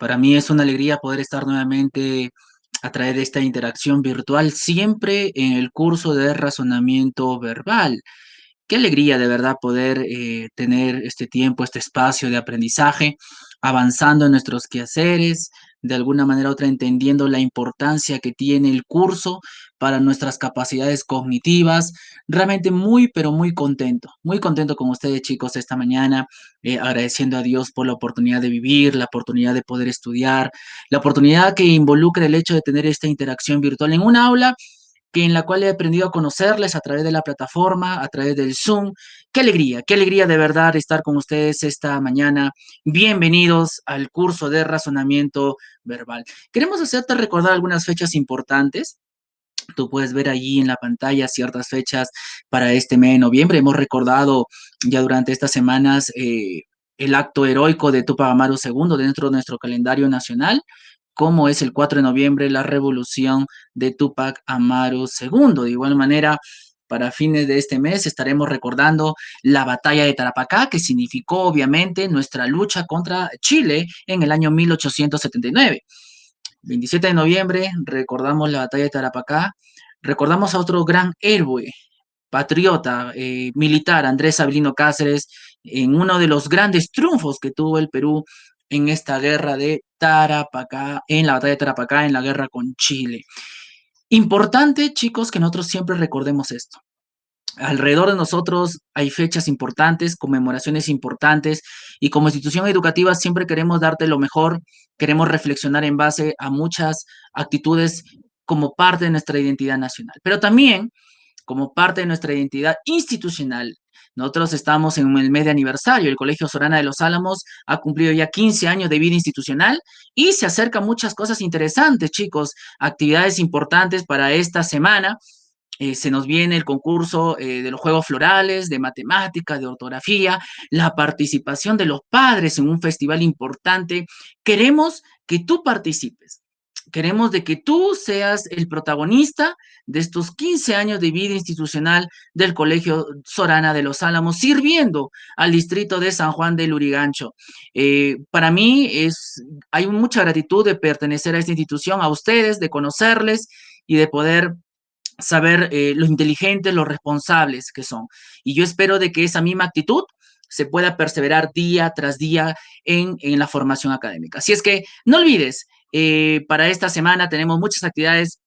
Para mí es una alegría poder estar nuevamente a través de esta interacción virtual, siempre en el curso de razonamiento verbal. Qué alegría de verdad poder tener este tiempo, este espacio de aprendizaje, avanzando en nuestros quehaceres, de alguna manera u otra entendiendo la importancia que tiene el curso para nuestras capacidades cognitivas. Realmente muy, pero muy contento con ustedes chicos esta mañana, agradeciendo a Dios por la oportunidad de vivir, la oportunidad de poder estudiar, la oportunidad que involucra el hecho de tener esta interacción virtual en un aula que en la cual he aprendido a conocerles a través de la plataforma, a través del Zoom. Qué alegría de verdad estar con ustedes esta mañana. Bienvenidos al curso de razonamiento verbal. Queremos hacerte recordar algunas fechas importantes. Tú puedes ver allí en la pantalla ciertas fechas para este mes de noviembre. Hemos recordado ya durante estas semanas el acto heroico de Tupac Amaru II dentro de nuestro calendario nacional, como es el 4 de noviembre la revolución de Tupac Amaru II. De igual manera, para fines de este mes estaremos recordando la batalla de Tarapacá, que significó obviamente nuestra lucha contra Chile en el año 1879. 27 de noviembre recordamos la batalla de Tarapacá, recordamos a otro gran héroe, patriota, militar, Andrés Abilino Cáceres, en uno de los grandes triunfos que tuvo el Perú en esta guerra de Tarapacá, en la batalla de Tarapacá, en la guerra con Chile. Importante, chicos, que nosotros siempre recordemos esto. Alrededor de nosotros hay fechas importantes, conmemoraciones importantes, y como institución educativa siempre queremos darte lo mejor, queremos reflexionar en base a muchas actitudes como parte de nuestra identidad nacional, pero también como parte de nuestra identidad institucional. Nosotros estamos en el mes de aniversario. El Colegio Sorana de los Álamos ha cumplido ya 15 años de vida institucional y se acercan muchas cosas interesantes, chicos, actividades importantes para esta semana. Se nos viene el concurso de los juegos florales, de matemáticas, de ortografía, la participación de los padres en un festival importante. Queremos que tú participes. Queremos de que tú seas el protagonista de estos 15 años de vida institucional del Colegio Sorana de los Álamos, sirviendo al distrito de San Juan del Lurigancho. Para mí hay mucha gratitud de pertenecer a esta institución, a ustedes, de conocerles y de poder saber los inteligentes, los responsables que son. Y yo espero de que esa misma actitud se pueda perseverar día tras día en la formación académica. Así es que no olvides, para esta semana tenemos muchas actividades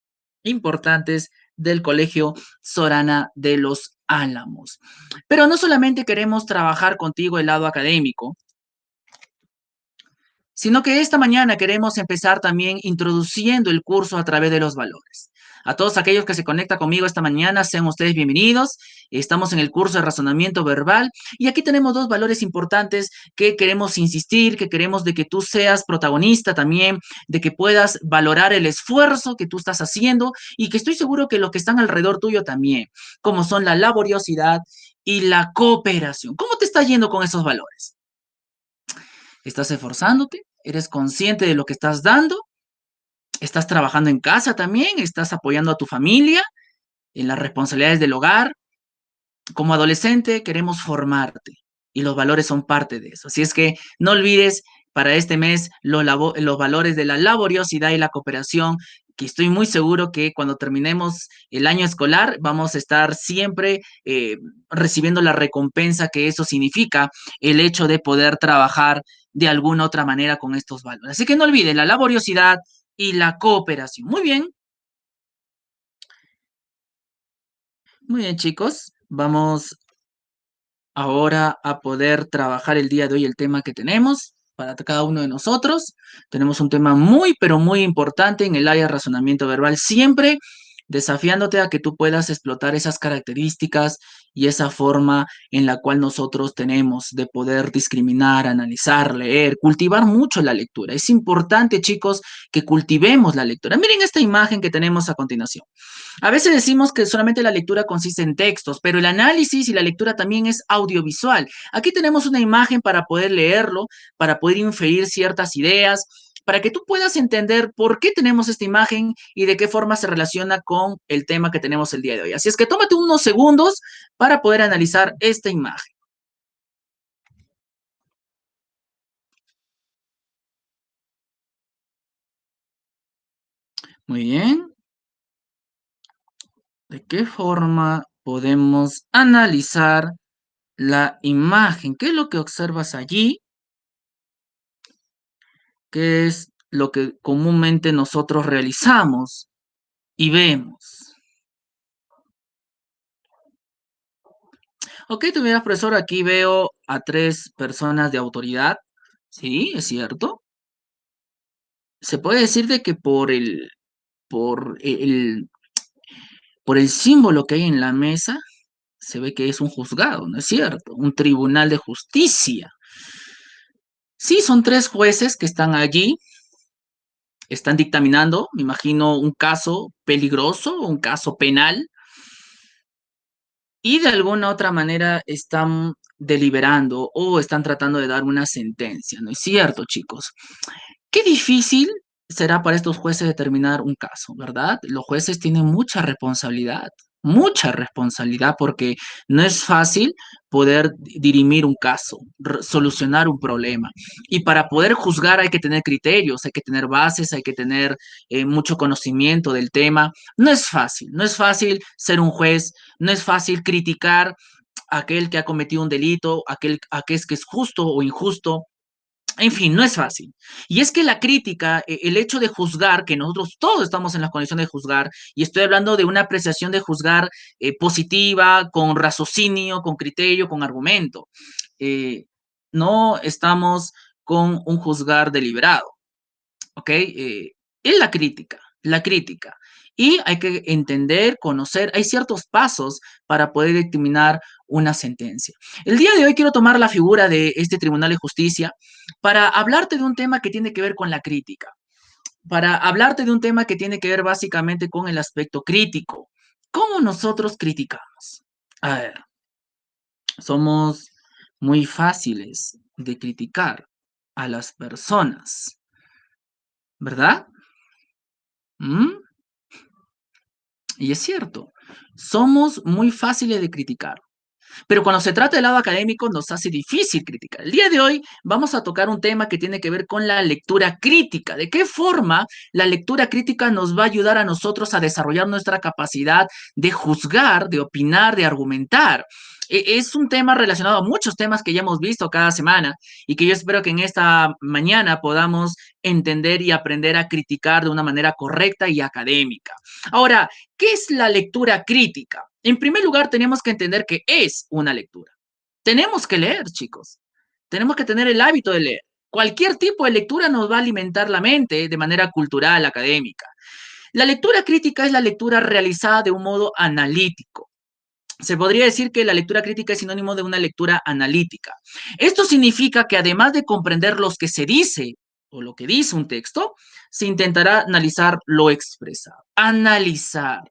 importantes del Colegio Sorana de los Álamos. Pero no solamente queremos trabajar contigo el lado académico, sino que esta mañana queremos empezar también introduciendo el curso a través de los valores. A todos aquellos que se conectan conmigo esta mañana, sean ustedes bienvenidos. Estamos en el curso de razonamiento verbal y aquí tenemos dos valores importantes que queremos insistir, que queremos de que tú seas protagonista también, de que puedas valorar el esfuerzo que tú estás haciendo y que estoy seguro que los que están alrededor tuyo también, como son la laboriosidad y la cooperación. ¿Cómo te está yendo con esos valores? ¿Estás esforzándote? ¿Eres consciente de lo que estás dando? ¿Estás trabajando en casa también? ¿Estás apoyando a tu familia en las responsabilidades del hogar? Como adolescente queremos formarte y los valores son parte de eso. Así es que no olvides para este mes los valores de la laboriosidad y la cooperación, que estoy muy seguro que cuando terminemos el año escolar vamos a estar siempre recibiendo la recompensa que eso significa, el hecho de poder trabajar de alguna otra manera con estos valores. Así que no olvides la laboriosidad y la cooperación. Muy bien chicos, vamos ahora a poder trabajar el día de hoy el tema que tenemos para cada uno de nosotros. Tenemos un tema muy, pero muy importante en el área de razonamiento verbal, siempre desafiándote a que tú puedas explotar esas características y esa forma en la cual nosotros tenemos de poder discriminar, analizar, leer, cultivar mucho la lectura. Es importante, chicos, que cultivemos la lectura. Miren esta imagen que tenemos a continuación. A veces decimos que solamente la lectura consiste en textos, pero el análisis y la lectura también es audiovisual. Aquí tenemos una imagen para poder leerlo, para poder inferir ciertas ideas, para que tú puedas entender por qué tenemos esta imagen y de qué forma se relaciona con el tema que tenemos el día de hoy. Así es que tómate unos segundos para poder analizar esta imagen. Muy bien. ¿De qué forma podemos analizar la imagen? ¿Qué es lo que observas allí? ¿Qué es lo que comúnmente nosotros realizamos y vemos? Ok, tú miras, profesor, aquí veo a tres personas de autoridad. Sí, es cierto. Se puede decir de que por por el símbolo que hay en la mesa, se ve que es un juzgado, ¿no es cierto? Un tribunal de justicia. Sí, son tres jueces que están allí, están dictaminando, me imagino, un caso peligroso, un caso penal, y de alguna otra manera están deliberando o están tratando de dar una sentencia, ¿no es cierto, chicos? Qué difícil será para estos jueces determinar un caso, ¿verdad? Los jueces tienen mucha responsabilidad, porque no es fácil poder dirimir un caso, solucionar un problema. Y para poder juzgar hay que tener criterios, hay que tener bases, hay que tener mucho conocimiento del tema. No es fácil ser un juez, no es fácil criticar a aquel que ha cometido un delito, aquel que es justo o injusto. En fin, no es fácil. Y es que la crítica, el hecho de juzgar, que nosotros todos estamos en las condiciones de juzgar, y estoy hablando de una apreciación de juzgar positiva, con raciocinio, con criterio, con argumento. Eh, no estamos con un juzgar deliberado. ¿Ok? Es la crítica, la crítica. Y hay que entender, conocer, hay ciertos pasos para poder determinar una sentencia. El día de hoy quiero tomar la figura de este Tribunal de Justicia para hablarte de un tema que tiene que ver con la crítica, para hablarte de un tema que tiene que ver básicamente con el aspecto crítico. ¿Cómo nosotros criticamos? A ver, somos muy fáciles de criticar a las personas, ¿verdad? ¿Mm? Y es cierto, somos muy fáciles de criticar, pero cuando se trata del lado académico nos hace difícil criticar. El día de hoy vamos a tocar un tema que tiene que ver con la lectura crítica. ¿De qué forma la lectura crítica nos va a ayudar a nosotros a desarrollar nuestra capacidad de juzgar, de opinar, de argumentar? Es un tema relacionado a muchos temas que ya hemos visto cada semana y que yo espero que en esta mañana podamos entender y aprender a criticar de una manera correcta y académica. Ahora, ¿qué es la lectura crítica? En primer lugar, tenemos que entender que es una lectura. Tenemos que leer, chicos. Tenemos que tener el hábito de leer. Cualquier tipo de lectura nos va a alimentar la mente de manera cultural, académica. La lectura crítica es la lectura realizada de un modo analítico. Se podría decir que la lectura crítica es sinónimo de una lectura analítica. Esto significa que además de comprender lo que se dice o lo que dice un texto, se intentará analizar lo expresado. Analizar,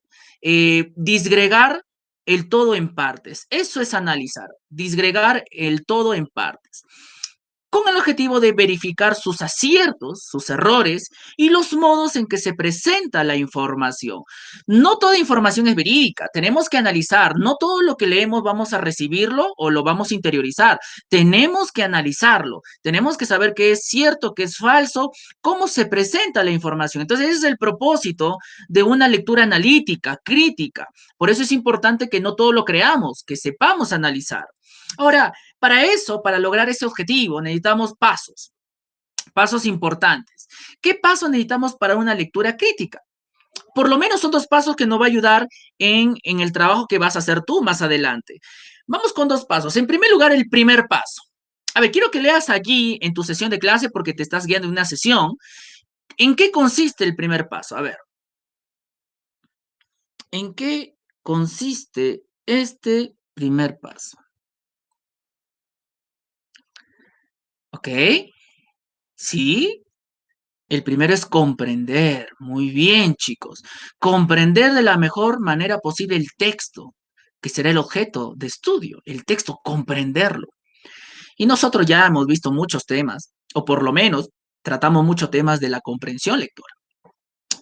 disgregar el todo en partes. Eso es analizar, disgregar el todo en partes, con el objetivo de verificar sus aciertos, sus errores y los modos en que se presenta la información. No toda información es verídica, tenemos que analizar, no todo lo que leemos vamos a recibirlo o lo vamos a interiorizar, tenemos que analizarlo, tenemos que saber qué es cierto, qué es falso, cómo se presenta la información. Entonces ese es el propósito de una lectura analítica, crítica. Por eso es importante que no todo lo creamos, que sepamos analizar. Ahora, para eso, para lograr ese objetivo, necesitamos pasos, pasos importantes. ¿Qué pasos necesitamos para una lectura crítica? Por lo menos son dos pasos que nos va a ayudar en el trabajo que vas a hacer tú más adelante. Vamos con dos pasos. En primer lugar, el primer paso. A ver, quiero que leas allí en tu sesión de clase porque te estás guiando en una sesión. ¿En qué consiste el primer paso? A ver, ¿en qué consiste este primer paso? ¿Ok? ¿Sí? El primero es comprender. Muy bien, chicos. Comprender de la mejor manera posible el texto, que será el objeto de estudio, el texto, comprenderlo. Y nosotros ya hemos visto muchos temas, o por lo menos tratamos muchos temas de la comprensión lectora.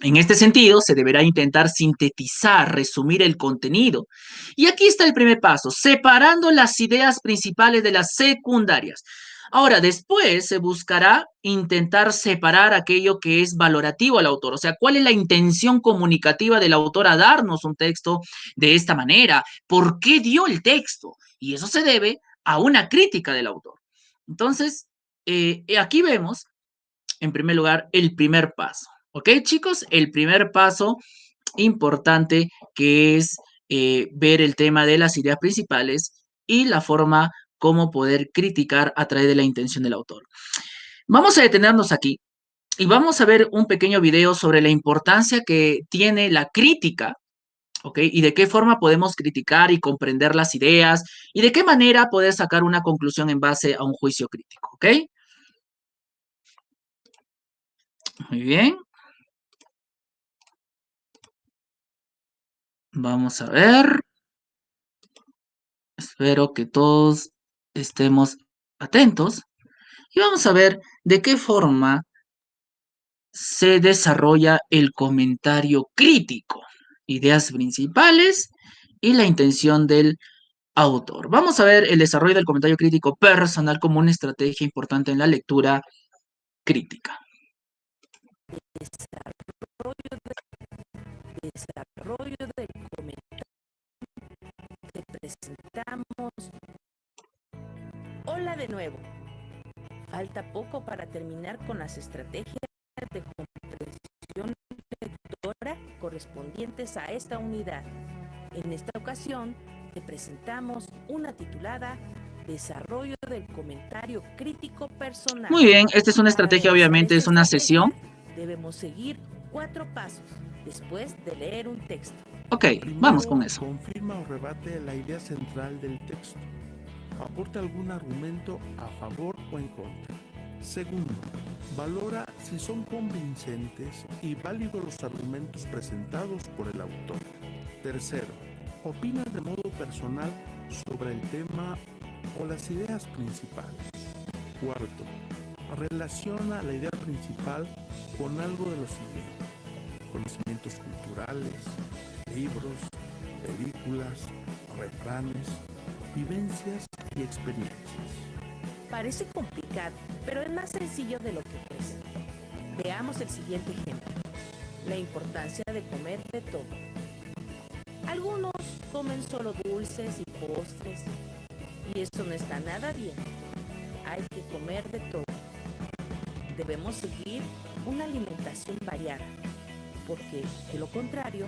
En este sentido, se deberá intentar sintetizar, resumir el contenido. Y aquí está el primer paso, separando las ideas principales de las secundarias. Ahora, después se buscará intentar separar aquello que es valorativo al autor, o sea, cuál es la intención comunicativa del autor a darnos un texto de esta manera, por qué dio el texto, y eso se debe a una crítica del autor. Entonces, aquí vemos, en primer lugar, el primer paso. ¿Ok, chicos? El primer paso importante que es ver el tema de las ideas principales y la forma como poder criticar a través de la intención del autor. Vamos a detenernos aquí y vamos a ver un pequeño video sobre la importancia que tiene la crítica, ¿ok? Y de qué forma podemos criticar y comprender las ideas y de qué manera poder sacar una conclusión en base a un juicio crítico, ¿ok? Muy bien, vamos a ver. Espero que todos estemos atentos y vamos a ver de qué forma se desarrolla el comentario crítico, ideas principales y la intención del autor. Vamos a ver el desarrollo del comentario crítico personal como una estrategia importante en la lectura crítica. Desarrollo del comentario. Te presentamos. Hola de nuevo. Falta poco para terminar con las estrategias de comprensión lectora correspondientes a esta unidad. En esta ocasión te presentamos una titulada Desarrollo del comentario crítico personal. Muy bien, esta es una Para estrategia, realizar obviamente esta es una estrategia sesión. debemos seguir 4 pasos después de leer un texto. Ok, vamos con Primero, eso. confirma o rebate la idea central del texto. Aporta algún argumento a favor o en contra. Segundo, valora si son convincentes y válidos los argumentos presentados por el autor. Tercero, opina de modo personal sobre el tema o las ideas principales. Cuarto, relaciona la idea principal con algo de lo siguiente: conocimientos culturales, libros, películas, refranes, vivencias y experiencias. Parece complicado, pero es más sencillo de lo que crees. Veamos el siguiente ejemplo. La importancia de comer de todo. Algunos comen solo dulces y postres, y eso no está nada bien. Hay que comer de todo. Debemos seguir una alimentación variada, porque de lo contrario,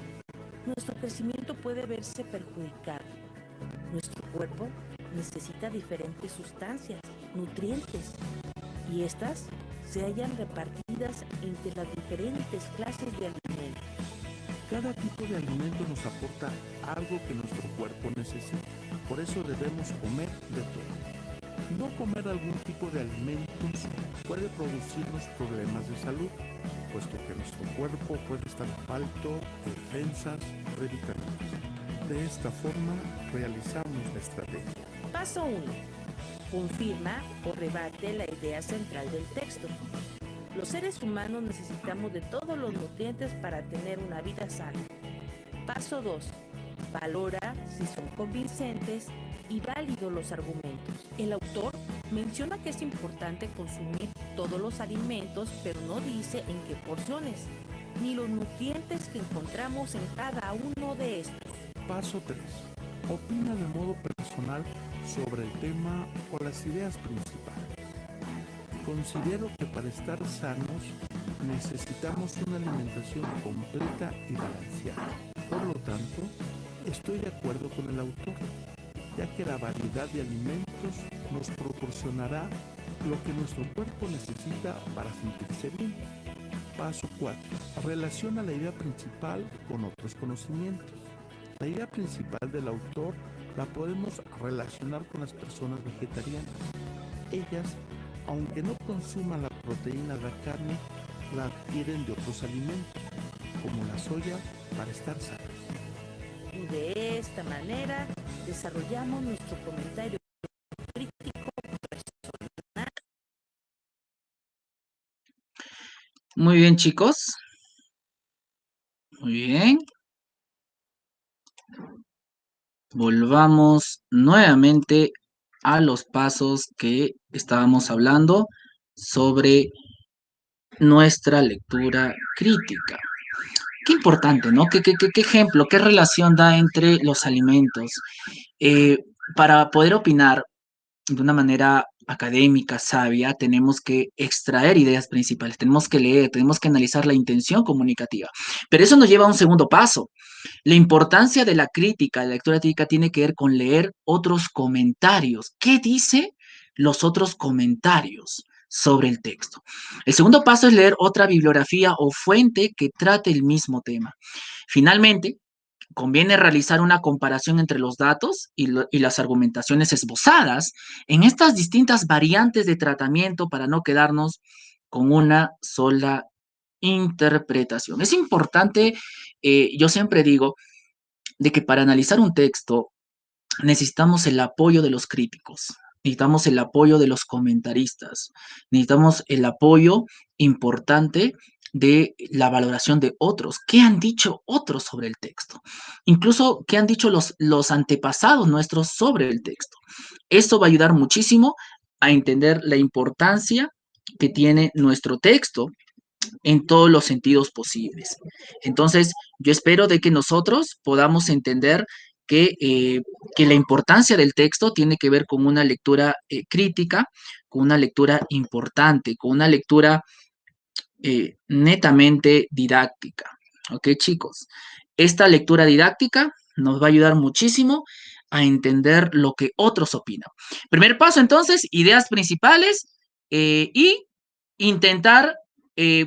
nuestro crecimiento puede verse perjudicado. Nuestro cuerpo necesita diferentes sustancias, nutrientes, y estas se hallan repartidas entre las diferentes clases de alimentos. Cada tipo de alimento nos aporta algo que nuestro cuerpo necesita. Por eso debemos comer de todo. No comer algún tipo de alimentos puede producirnos problemas de salud, puesto que nuestro cuerpo puede estar falto de defensas de vitaminas. De esta forma realizamos la estrategia. Paso 1. Confirma o rebate la idea central del texto. Los seres humanos necesitamos de todos los nutrientes para tener una vida sana. Paso 2. Valora si son convincentes y válidos los argumentos. El autor menciona que es importante consumir todos los alimentos, pero no dice en qué porciones, ni los nutrientes que encontramos en cada uno de estos. Paso 3. Opina de modo personal sobre el tema o las ideas principales. Considero que para estar sanos necesitamos una alimentación completa y balanceada. Por lo tanto, estoy de acuerdo con el autor, ya que la variedad de alimentos nos proporcionará lo que nuestro cuerpo necesita para sentirse bien. Paso 4. Relaciona la idea principal con otros conocimientos. La idea principal del autor la podemos relacionar con las personas vegetarianas. Ellas, aunque no consuman la proteína de la carne, la adquieren de otros alimentos, como la soya, para estar sanas. Y de esta manera desarrollamos nuestro comentario crítico personal. Muy bien, chicos. Muy bien. Volvamos nuevamente a los pasos que estábamos hablando sobre nuestra lectura crítica. Qué importante, ¿no? ¿Qué ejemplo, qué relación da entre los alimentos? Eh, para poder opinar de una manera académica, sabia, tenemos que extraer ideas principales, tenemos que leer, tenemos que analizar la intención comunicativa. Pero eso nos lleva a un segundo paso. La importancia de la crítica, de la lectura crítica, tiene que ver con leer otros comentarios. ¿Qué dice los otros comentarios sobre el texto? El segundo paso es leer otra bibliografía o fuente que trate el mismo tema. Finalmente, conviene realizar una comparación entre los datos y las argumentaciones esbozadas en estas distintas variantes de tratamiento para no quedarnos con una sola interpretación. Es importante, yo siempre digo, de que para analizar un texto necesitamos el apoyo de los críticos, necesitamos el apoyo de los comentaristas, necesitamos el apoyo importante de la valoración de otros. ¿Qué han dicho otros sobre el texto? Incluso, ¿qué han dicho los antepasados nuestros sobre el texto? Esto va a ayudar muchísimo a entender la importancia que tiene nuestro texto en todos los sentidos posibles. Entonces, yo espero de que nosotros podamos entender que la importancia del texto tiene que ver con una lectura crítica, con una lectura importante, con una lectura netamente didáctica. ¿Ok, chicos? Esta lectura didáctica nos va a ayudar muchísimo a entender lo que otros opinan. Primer paso, entonces, ideas principales y intentar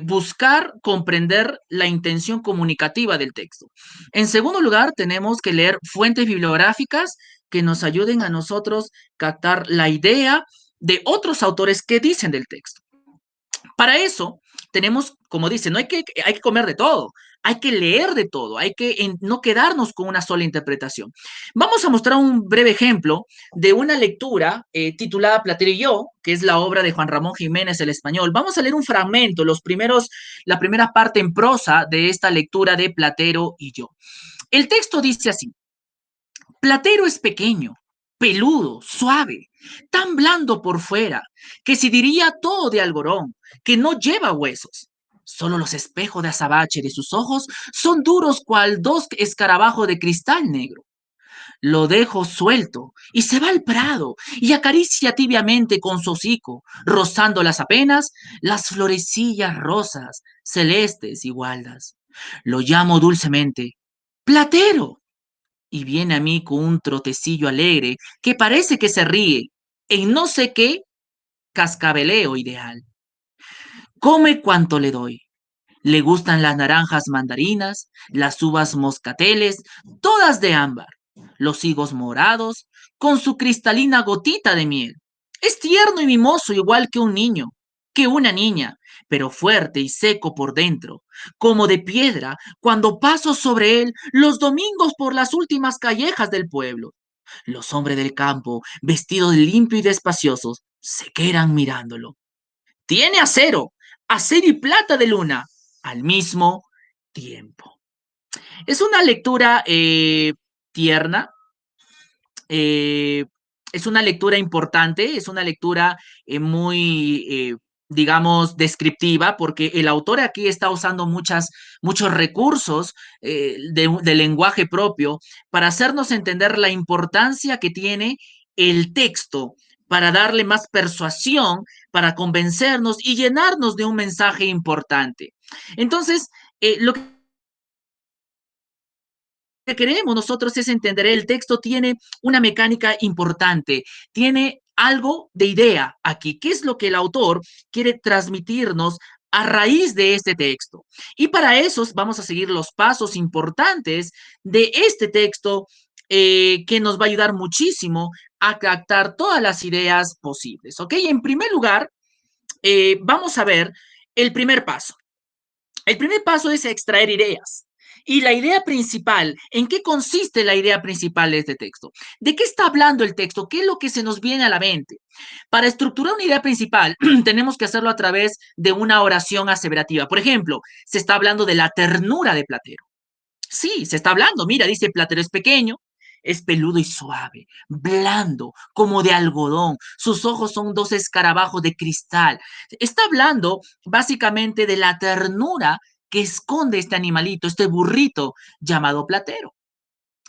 buscar comprender la intención comunicativa del texto. En segundo lugar, tenemos que leer fuentes bibliográficas que nos ayuden a nosotros captar la idea de otros autores que dicen del texto. Para eso, tenemos, como dice, no hay que comer de todo, hay que leer de todo, hay que no quedarnos con una sola interpretación. Vamos a mostrar un breve ejemplo de una lectura titulada Platero y yo, que es la obra de Juan Ramón Jiménez, el español. Vamos a leer un fragmento, la primera parte en prosa de esta lectura de Platero y yo. El texto dice así: Platero es pequeño, peludo, suave, tan blando por fuera, que se diría todo de algodón, que no lleva huesos. Solo los espejos de azabache de sus ojos son duros cual dos escarabajos de cristal negro. Lo dejo suelto y se va al prado y acaricia tibiamente con su hocico, rozándolas apenas las florecillas rosas, celestes y gualdas. Lo llamo dulcemente, Platero, y viene a mí con un trotecillo alegre que parece que se ríe en no sé qué cascabeleo ideal. Come cuanto le doy. Le gustan las naranjas mandarinas, las uvas moscateles, todas de ámbar, los higos morados, con su cristalina gotita de miel. Es tierno y mimoso igual que un niño, que una niña, pero fuerte y seco por dentro, como de piedra cuando paso sobre él los domingos por las últimas callejas del pueblo. Los hombres del campo, vestidos limpio y despaciosos, se quedan mirándolo. Tiene acero y plata de luna, al mismo tiempo. Es una lectura tierna, eh, es una lectura importante, es una lectura digamos, descriptiva, porque el autor aquí está usando muchos recursos de lenguaje propio para hacernos entender la importancia que tiene el texto, para darle más persuasión, para convencernos y llenarnos de un mensaje importante. Entonces, lo que queremos nosotros es entender, el texto tiene una mecánica importante, tiene algo de idea aquí. ¿Qué es lo que el autor quiere transmitirnos a raíz de este texto? Y para eso vamos a seguir los pasos importantes de este texto que nos va a ayudar muchísimo a captar todas las ideas posibles, ¿ok? En primer lugar, vamos a ver el primer paso. El primer paso es extraer ideas. Y la idea principal, ¿en qué consiste la idea principal de este texto? ¿De qué está hablando el texto? ¿Qué es lo que se nos viene a la mente? Para estructurar una idea principal, tenemos que hacerlo a través de una oración aseverativa. Por ejemplo, se está hablando de la ternura de Platero. Sí, se está hablando. Mira, dice, Platero es pequeño, Es peludo y suave, blando, como de algodón. Sus ojos son dos escarabajos de cristal. Está hablando básicamente de la ternura que esconde este animalito, este burrito llamado Platero.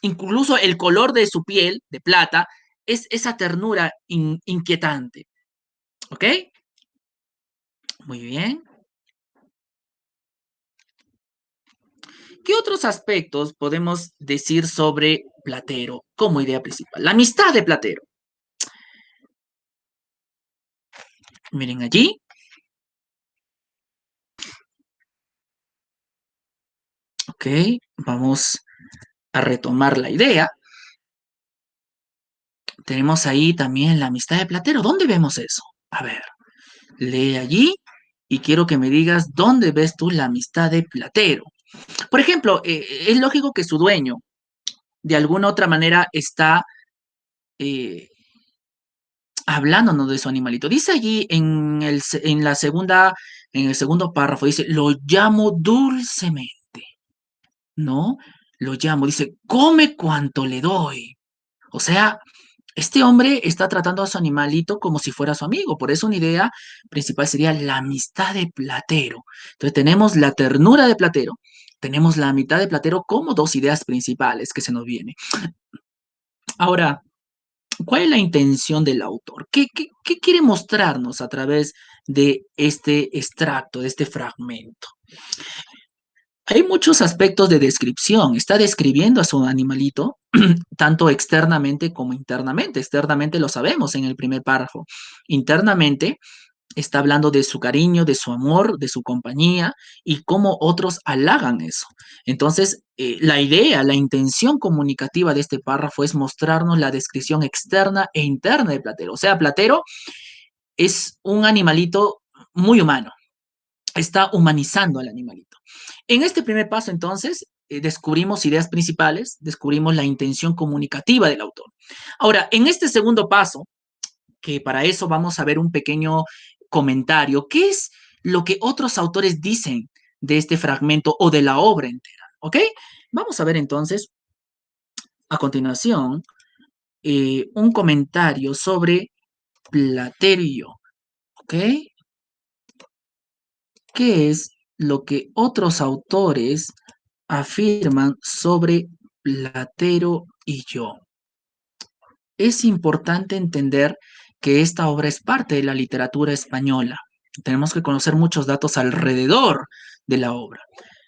Incluso el color de su piel, de plata, es esa ternura inquietante. ¿Ok? Muy bien. ¿Qué otros aspectos podemos decir sobre Platero como idea principal? La amistad de Platero. Miren allí. Ok, vamos a retomar la idea. Tenemos ahí también la amistad de Platero. ¿Dónde vemos eso? A ver, lee allí y quiero que me digas dónde ves tú la amistad de Platero. Por ejemplo, es lógico que su dueño de alguna otra manera está eh, hablándonos de su animalito. Dice allí en el segundo párrafo, dice, lo llamo dulcemente, ¿no? Lo llamo, dice, come cuanto le doy. O sea, este hombre está tratando a su animalito como si fuera su amigo. Por eso una idea principal sería la amistad de Platero. Entonces tenemos la ternura de Platero, tenemos la amistad de Platero como dos ideas principales que se nos vienen. Ahora, ¿cuál es la intención del autor? ¿Qué quiere mostrarnos a través de este extracto, de este fragmento? Hay muchos aspectos de descripción. Está describiendo a su animalito, tanto externamente como internamente. Externamente lo sabemos en el primer párrafo. Internamente está hablando de su cariño, de su amor, de su compañía y cómo otros halagan eso. Entonces, la idea, la intención comunicativa de este párrafo es mostrarnos la descripción externa e interna de Platero. O sea, Platero es un animalito muy humano, está humanizando al animalito. En este primer paso, entonces, descubrimos ideas principales, descubrimos la intención comunicativa del autor. Ahora, en este segundo paso, que para eso vamos a ver un pequeño comentario, ¿qué es lo que otros autores dicen de este fragmento o de la obra entera? ¿Ok? Vamos a ver entonces, a continuación, un comentario sobre Platerio, ¿ok? ¿Qué es lo que otros autores afirman sobre Platero y yo? Es importante entender que esta obra es parte de la literatura española. Tenemos que conocer muchos datos alrededor de la obra.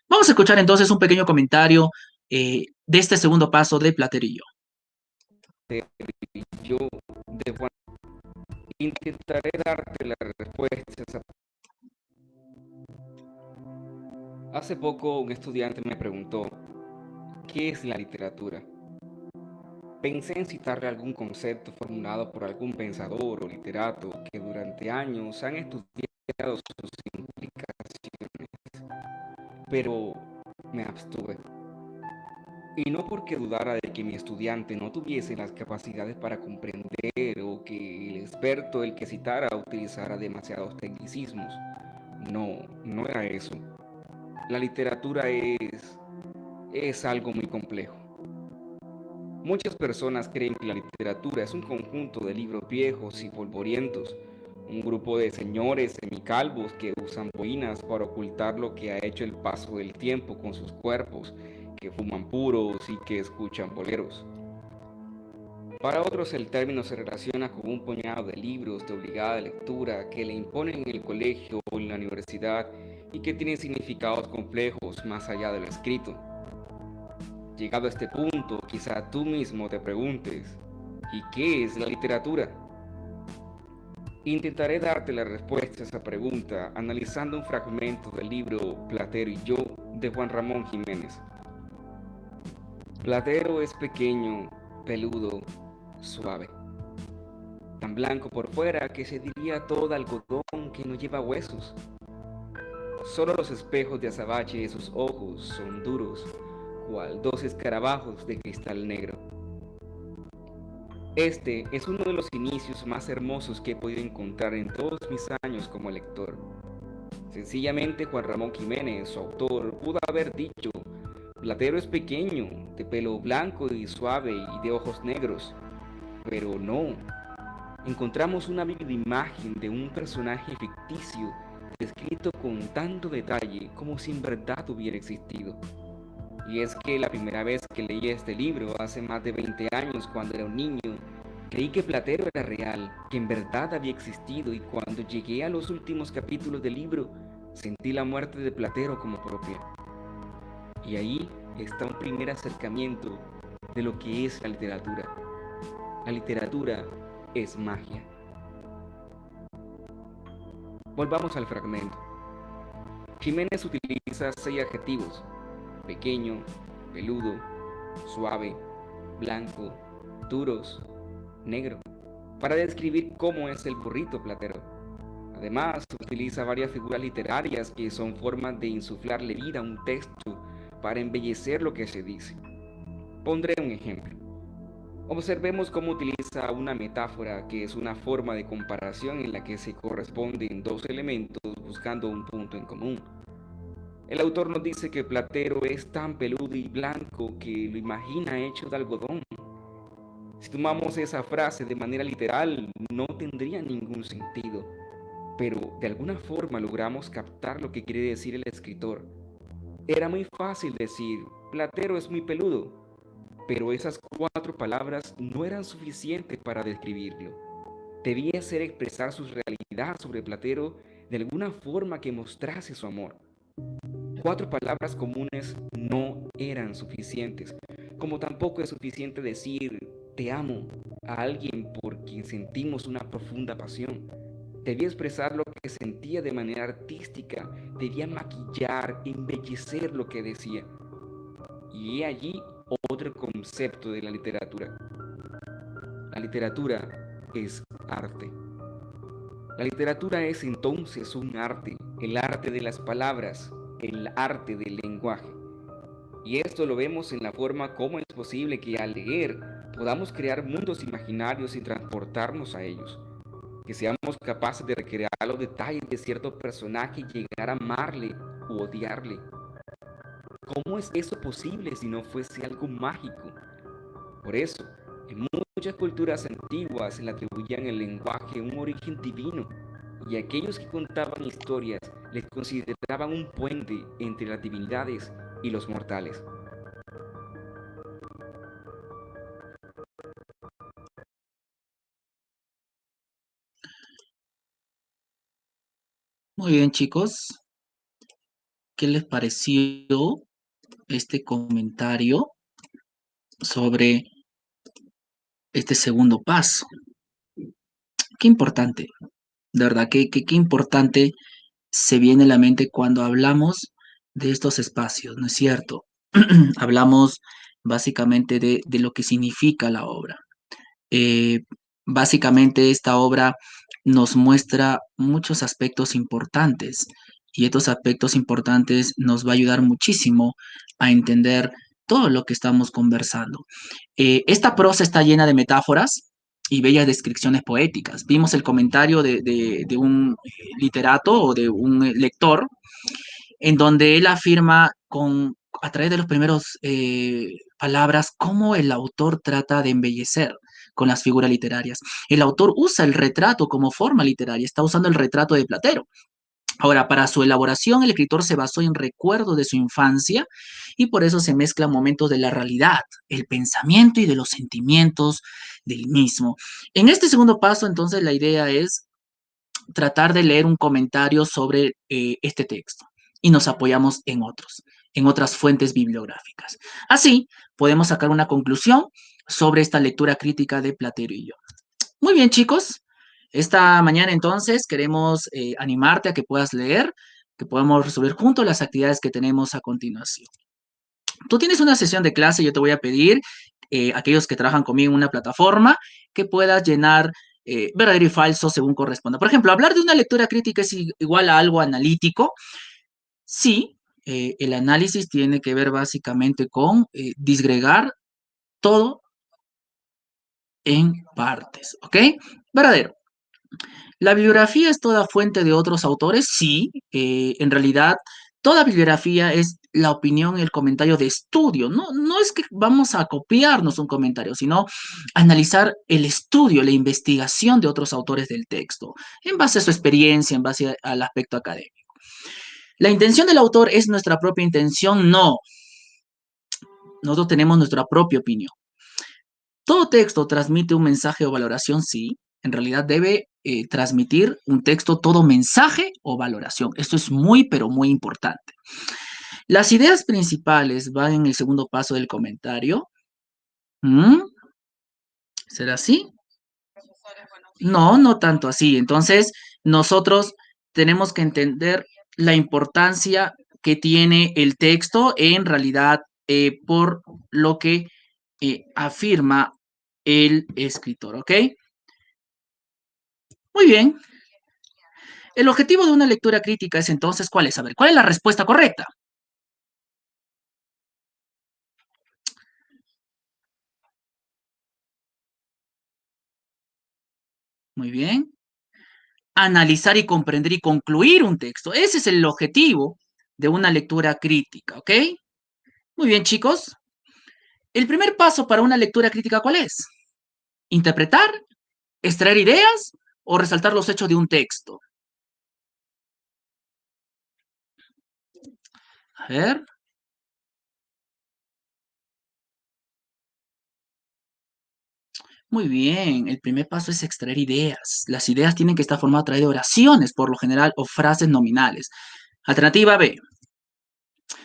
Vamos a escuchar entonces un pequeño comentario de este segundo paso de Platero y yo. Yo de Juan intentaré darte la respuesta. Hace poco un estudiante me preguntó, ¿qué es la literatura? Pensé en citarle algún concepto formulado por algún pensador o literato que durante años han estudiado sus implicaciones, pero me abstuve. Y no porque dudara de que mi estudiante no tuviese las capacidades para comprender o que el experto el que citara utilizara demasiados tecnicismos. No era eso. La literatura es algo muy complejo. Muchas personas creen que la literatura es un conjunto de libros viejos y polvorientos, un grupo de señores semicalvos que usan boinas para ocultar lo que ha hecho el paso del tiempo con sus cuerpos, que fuman puros y que escuchan boleros. Para otros el término se relaciona con un puñado de libros de obligada lectura que le imponen en el colegio o en la universidad y que tienen significados complejos más allá de lo escrito. Llegado a este punto, quizá tú mismo te preguntes, ¿y qué es la literatura? Intentaré darte la respuesta a esa pregunta analizando un fragmento del libro Platero y yo de Juan Ramón Jiménez. Platero es pequeño, peludo, suave, tan blanco por fuera que se diría todo algodón que no lleva huesos. Solo los espejos de azabache de sus ojos son duros, cual dos escarabajos de cristal negro. Este es uno de los inicios más hermosos que he podido encontrar en todos mis años como lector. Sencillamente Juan Ramón Jiménez, su autor, pudo haber dicho, Platero es pequeño, de pelo blanco y suave y de ojos negros. Pero no, encontramos una vívida imagen de un personaje ficticio descrito con tanto detalle como si en verdad hubiera existido. Y es que la primera vez que leí este libro, hace más de 20 años, cuando era un niño, creí que Platero era real, que en verdad había existido, y cuando llegué a los últimos capítulos del libro, sentí la muerte de Platero como propia. Y ahí está un primer acercamiento de lo que es la literatura. La literatura es magia. Volvamos al fragmento. Jiménez utiliza 6 adjetivos: pequeño, peludo, suave, blanco, duros, negro, para describir cómo es el burrito Platero. Además, utiliza varias figuras literarias que son formas de insuflarle vida a un texto para embellecer lo que se dice. Pondré un ejemplo. Observemos cómo utiliza una metáfora, que es una forma de comparación en la que se corresponden dos elementos buscando un punto en común. El autor nos dice que Platero es tan peludo y blanco que lo imagina hecho de algodón. Si tomamos esa frase de manera literal, no tendría ningún sentido, pero de alguna forma logramos captar lo que quiere decir el escritor. Era muy fácil decir, Platero es muy peludo, pero esas 4 palabras no eran suficientes para describirlo. Debía ser expresar su realidad sobre Platero de alguna forma que mostrase su amor. 4 palabras comunes no eran suficientes, como tampoco es suficiente decir te amo a alguien por quien sentimos una profunda pasión. Debía expresar lo que sentía de manera artística, debía maquillar, embellecer lo que decía. Y he allí otro concepto de la literatura. La literatura es arte. La literatura es entonces un arte, el arte de las palabras, el arte del lenguaje. Y esto lo vemos en la forma como es posible que al leer podamos crear mundos imaginarios y transportarnos a ellos. Que seamos capaces de recrear los detalles de cierto personaje y llegar a amarle u odiarle. ¿Cómo es eso posible si no fuese algo mágico? Por eso, en muchas culturas antiguas se le atribuían el lenguaje un origen divino, y aquellos que contaban historias les consideraban un puente entre las divinidades y los mortales. Muy bien, chicos. ¿Qué les pareció este comentario sobre este segundo paso? Qué importante, de verdad, qué importante se viene a la mente cuando hablamos de estos espacios, ¿no es cierto? Hablamos básicamente de lo que significa la obra. Eh, Básicamente esta obra nos muestra muchos aspectos importantes y estos aspectos importantes nos va a ayudar muchísimo a entender todo lo que estamos conversando. Esta prosa está llena de metáforas y bellas descripciones poéticas. Vimos el comentario de un literato o de un lector en donde él afirma a través de los primeros palabras cómo el autor trata de embellecer con las figuras literarias. El autor usa el retrato como forma literaria, está usando el retrato de Platero. Ahora, para su elaboración, el escritor se basó en recuerdos de su infancia y por eso se mezclan momentos de la realidad, el pensamiento y de los sentimientos del mismo. En este segundo paso, entonces, la idea es tratar de leer un comentario sobre este texto y nos apoyamos en otras fuentes bibliográficas. Así, podemos sacar una conclusión sobre esta lectura crítica de Platero y yo. Muy bien, chicos. Esta mañana entonces queremos animarte a que puedas leer, que podamos resolver juntos las actividades que tenemos a continuación. Tú tienes una sesión de clase, yo te voy a pedir, aquellos que trabajan conmigo en una plataforma, que puedas llenar verdadero y falso según corresponda. Por ejemplo, hablar de una lectura crítica es igual a algo analítico. Sí, el análisis tiene que ver básicamente con disgregar todo en partes, ¿ok? Verdadero. ¿La bibliografía es toda fuente de otros autores? Sí, en realidad toda bibliografía es la opinión, el comentario de estudio. No, no es que vamos a copiarnos un comentario, sino analizar el estudio, la investigación de otros autores del texto, en base a su experiencia, en base al aspecto académico. ¿La intención del autor es nuestra propia intención? No. Nosotros tenemos nuestra propia opinión. ¿Todo texto transmite un mensaje o valoración? Sí. En realidad debe transmitir un texto todo mensaje o valoración. Esto es muy, pero muy importante. Las ideas principales van en el segundo paso del comentario. ¿Mm? ¿Será así? No, no tanto así. Entonces, nosotros tenemos que entender la importancia que tiene el texto en realidad por lo que afirma el escritor, ¿ok? Muy bien. El objetivo de una lectura crítica es entonces, ¿cuál es? A ver, ¿cuál es la respuesta correcta? Muy bien. Analizar y comprender y concluir un texto. Ese es el objetivo de una lectura crítica, ¿ok? Muy bien, chicos. El primer paso para una lectura crítica, ¿cuál es? Interpretar, extraer ideas o resaltar los hechos de un texto. A ver. Muy bien, el primer paso es extraer ideas. Las ideas tienen que estar formadas a través de oraciones, por lo general, o frases nominales. Alternativa B.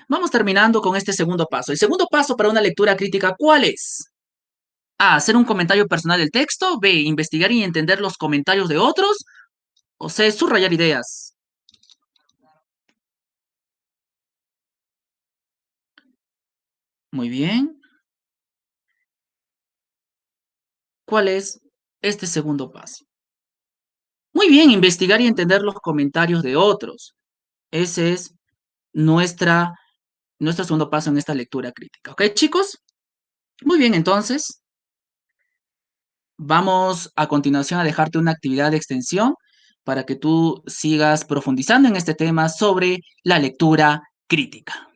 Vamos terminando con este segundo paso. El segundo paso para una lectura crítica, ¿cuál es? A, hacer un comentario personal del texto. B, investigar y entender los comentarios de otros. O C, subrayar ideas. Muy bien. ¿Cuál es este segundo paso? Muy bien, investigar y entender los comentarios de otros. Ese es nuestro segundo paso en esta lectura crítica. ¿Ok, chicos? Muy bien, entonces, vamos a continuación a dejarte una actividad de extensión para que tú sigas profundizando en este tema sobre la lectura crítica.